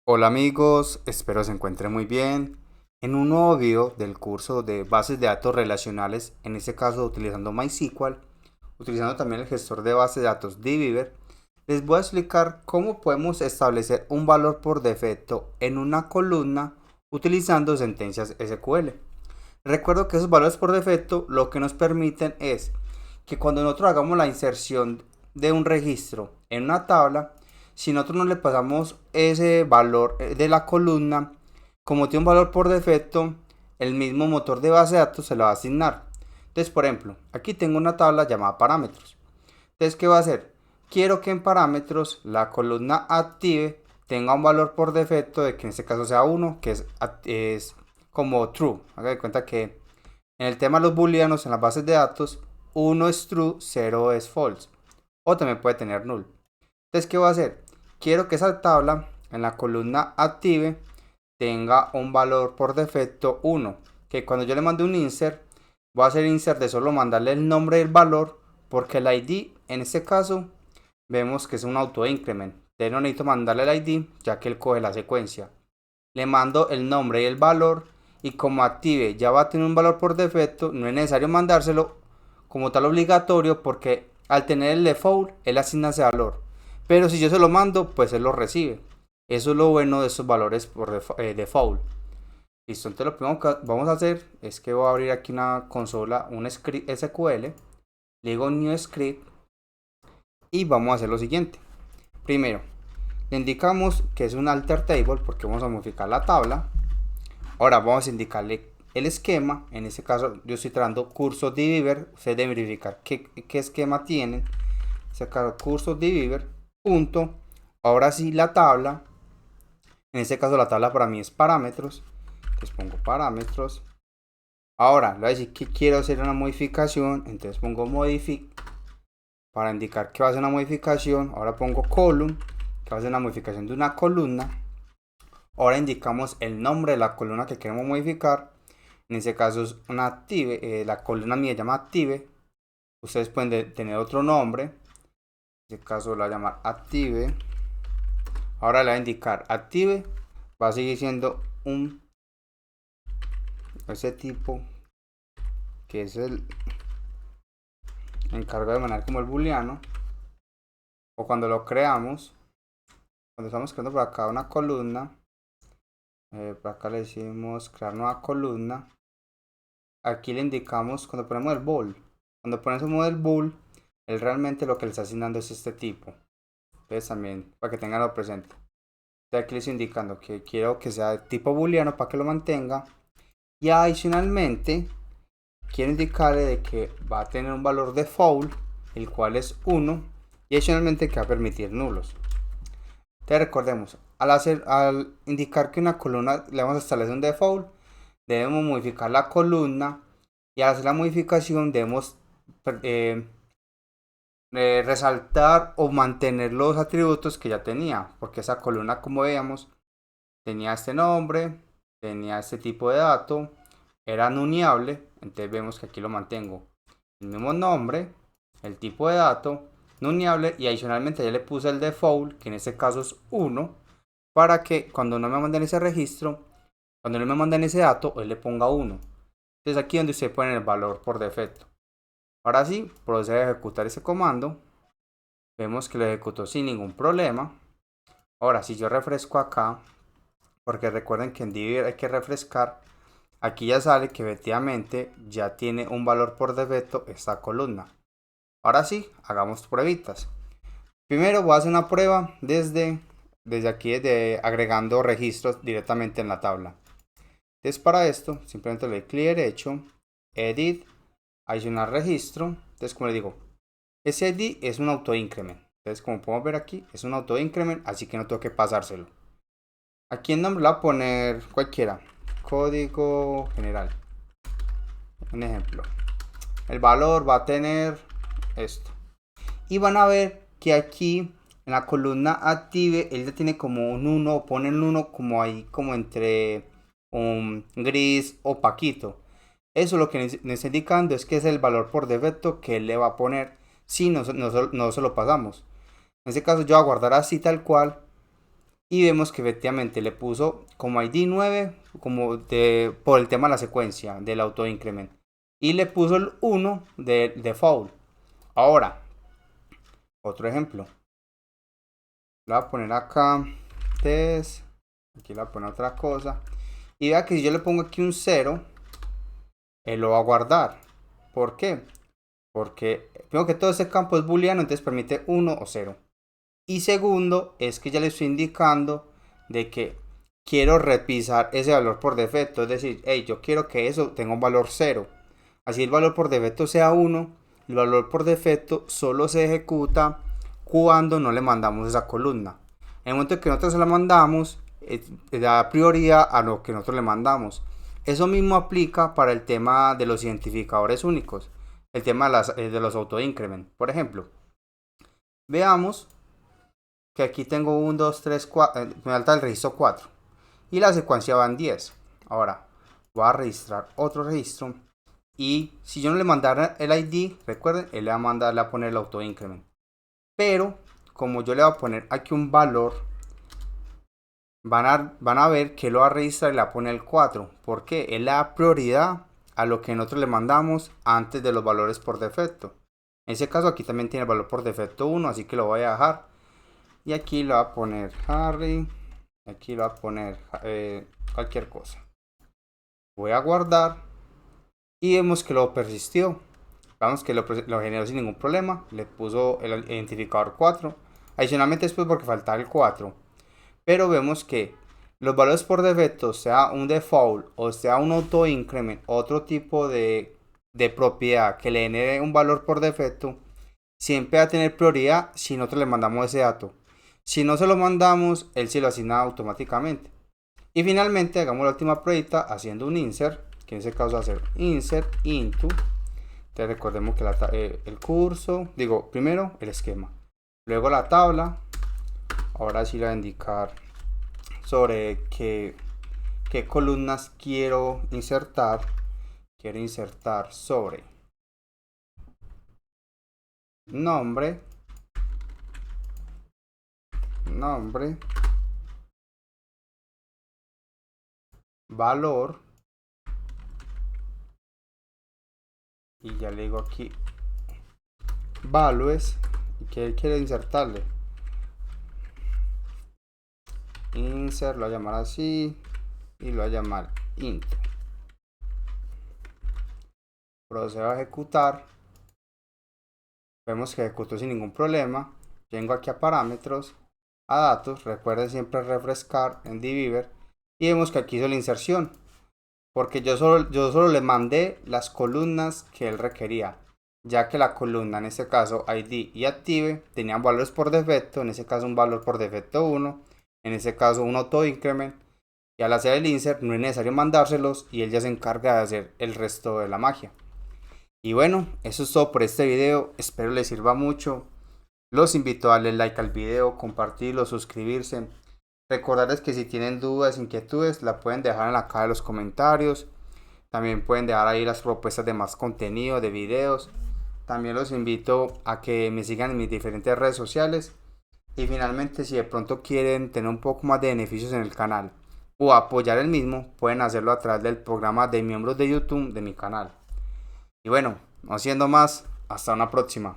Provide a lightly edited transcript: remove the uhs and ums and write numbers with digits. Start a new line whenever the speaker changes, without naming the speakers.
Hola amigos, espero se encuentren muy bien. En un nuevo video del curso de bases de datos relacionales, en este caso utilizando MySQL, utilizando también el gestor de bases de datos dbeaver, les voy a explicar cómo podemos establecer un valor por defecto en una columna utilizando sentencias SQL. Recuerdo que esos valores por defecto lo que nos permiten es que cuando nosotros hagamos la inserción de un registro en una tabla, si nosotros no le pasamos ese valor de la columna, como tiene un valor por defecto, el mismo motor de base de datos se lo va a asignar. Entonces, por ejemplo, aquí tengo una tabla llamada parámetros. Entonces, ¿qué va a hacer? Quiero que en parámetros la columna active tenga un valor por defecto de que en este caso sea 1, que es como true. Haga de cuenta que en el tema de los booleanos en las bases de datos, 1 es true, 0 es false. O también puede tener null. Entonces, ¿qué voy a hacer? Quiero que esa tabla en la columna active tenga un valor por defecto 1. Que cuando yo le mande un insert, voy a hacer insert de solo mandarle el nombre del valor, porque el ID en este caso vemos que es un auto increment. Entonces no necesito mandarle el ID ya que él coge la secuencia. Le mando el nombre y el valor, y como active ya va a tener un valor por defecto, no es necesario mandárselo como tal obligatorio, porque al tener el default él asigna ese valor, pero si yo se lo mando pues él lo recibe. Eso es lo bueno de esos valores por default. Listo, entonces lo primero que vamos a hacer es que voy a abrir aquí una consola, un script SQL, le digo new script y vamos a hacer lo siguiente. Primero le indicamos que es un alter table porque vamos a modificar la tabla. Ahora vamos a indicarle el esquema. En este caso yo estoy trayendo curso dbeaver. Ustedes deben verificar qué esquema tienen. Sacar curso dbeaver. Punto. Ahora sí la tabla. En este caso la tabla para mí es parámetros. Entonces pongo parámetros. Ahora le voy a decir que quiero hacer una modificación. Entonces pongo modify. Para indicar que va a hacer una modificación. Ahora pongo column. Que va a hacer una modificación de una columna. Ahora indicamos el nombre de la columna que queremos modificar. En este caso es una active, la columna mía se llama active. Ustedes pueden tener otro nombre. En este caso la voy a llamar active. Ahora le voy a indicar active. Va a seguir siendo ese tipo que es el encargado de manejar como el booleano. O cuando lo creamos, cuando estamos creando por acá una columna, por acá le decimos crear nueva columna. Aquí le indicamos cuando ponemos el bool. Cuando ponemos el bool, él realmente lo que le está asignando es este tipo. Entonces también para que tenganlo presente. Entonces aquí le estoy indicando que quiero que sea de tipo booleano para que lo mantenga. Y adicionalmente quiero indicarle de que va a tener un valor default, el cual es 1. Y adicionalmente que va a permitir nulos. Entonces recordemos, al indicar que una columna le vamos a establecer un default, debemos modificar la columna, y al hacer la modificación debemos eh, resaltar o mantener los atributos que ya tenía, porque esa columna, como veíamos, tenía este nombre, tenía este tipo de dato, era nuneable. Entonces vemos que aquí lo mantengo el mismo nombre, el tipo de dato nuneable, y adicionalmente ya le puse el default, que en este caso es 1, para que cuando no me manden ese registro, cuando no me manden ese dato, él le ponga 1. Entonces aquí donde usted pone el valor por defecto. Ahora sí, procede a ejecutar ese comando. Vemos que lo ejecutó sin ningún problema. Ahora, si yo refresco acá, porque recuerden que en Divi hay que refrescar, aquí ya sale que efectivamente ya tiene un valor por defecto esta columna. Ahora sí, hagamos pruebitas. Primero voy a hacer una prueba desde aquí, desde agregando registros directamente en la tabla. Entonces para esto, simplemente le doy clic derecho, edit, adicionar registro. Entonces, como le digo, ese ID es un auto increment. Entonces, como podemos ver aquí, es un auto increment, así que no tengo que pasárselo. Aquí en nombre le voy a poner cualquiera, código general. Un ejemplo. El valor va a tener esto. Y van a ver que aquí en la columna active, él ya tiene como un 1, o pone el 1 como ahí, como entre un gris opaquito. Eso lo que nos está indicando es que es el valor por defecto que él le va a poner si no se lo pasamos. En este caso yo voy a guardar así tal cual, y vemos que efectivamente le puso como ID 9 por el tema de la secuencia del auto increment, y le puso el 1 de default. Ahora, otro ejemplo, le voy a poner acá test, aquí le voy a poner otra cosa, y vea que si yo le pongo aquí un 0, él lo va a guardar. ¿Por qué? Porque primero que todo ese campo es booleano, entonces permite 1 o 0. Y segundo, es que ya le estoy indicando de que quiero repisar ese valor por defecto. Es decir, hey, yo quiero que eso tenga un valor 0. Así el valor por defecto sea 1. El valor por defecto solo se ejecuta cuando no le mandamos esa columna. En el momento que nosotros se la mandamos, da prioridad a lo que nosotros le mandamos. Eso mismo aplica para el tema de los identificadores únicos. El tema de los auto increment. Por ejemplo, veamos que aquí tengo 1, 2, 3, 4, me falta el registro 4 y la secuencia va en 10. Ahora voy a registrar otro registro y si yo no le mandara el ID, recuerden, él le va a mandar, a poner el auto increment, pero como yo le voy a poner aquí un valor, van a ver que lo va a registrar y le va a poner el 4, porque él le da prioridad a lo que nosotros le mandamos antes de los valores por defecto. En ese caso aquí también tiene el valor por defecto 1, así que lo voy a dejar. Y aquí lo voy a poner Harry. Aquí lo voy a poner cualquier cosa. Voy a guardar. Y vemos que lo persistió. Vamos que lo generó sin ningún problema. Le puso el identificador 4. Adicionalmente después porque faltaba el 4. Pero vemos que los valores por defecto, sea un default o sea un auto increment, otro tipo de propiedad que le genere un valor por defecto, siempre va a tener prioridad si nosotros le mandamos ese dato. Si no se lo mandamos, él se lo asigna automáticamente. Y finalmente hagamos la última pruebita haciendo un insert, que en ese caso va a ser insert into. Entonces recordemos que el curso, primero el esquema, luego la tabla. Ahora sí le voy a indicar sobre qué columnas quiero insertar. Quiero insertar sobre nombre, valor, y ya le digo aquí values, y que quiere insertarle insert, lo voy a llamar así y lo voy a llamar int. Procedo a ejecutar. Vemos que ejecutó sin ningún problema. Vengo aquí a parámetros, a datos, recuerden siempre refrescar en dbeaver y vemos que aquí hizo la inserción, porque yo solo le mandé las columnas que él requería, ya que la columna, en este caso ID y active, tenían valores por defecto, en este caso un valor por defecto 1, en este caso un auto increment, y al hacer el insert no es necesario mandárselos y él ya se encarga de hacer el resto de la magia. Y bueno, eso es todo por este video, espero les sirva mucho. Los invito a darle like al video, compartirlo, suscribirse. Recordarles que si tienen dudas, inquietudes, la pueden dejar en la caja de los comentarios. También pueden dejar ahí las propuestas de más contenido, de videos. También los invito a que me sigan en mis diferentes redes sociales. Y finalmente, si de pronto quieren tener un poco más de beneficios en el canal o apoyar el mismo, pueden hacerlo a través del programa de miembros de YouTube de mi canal. Y bueno, no siendo más, hasta una próxima.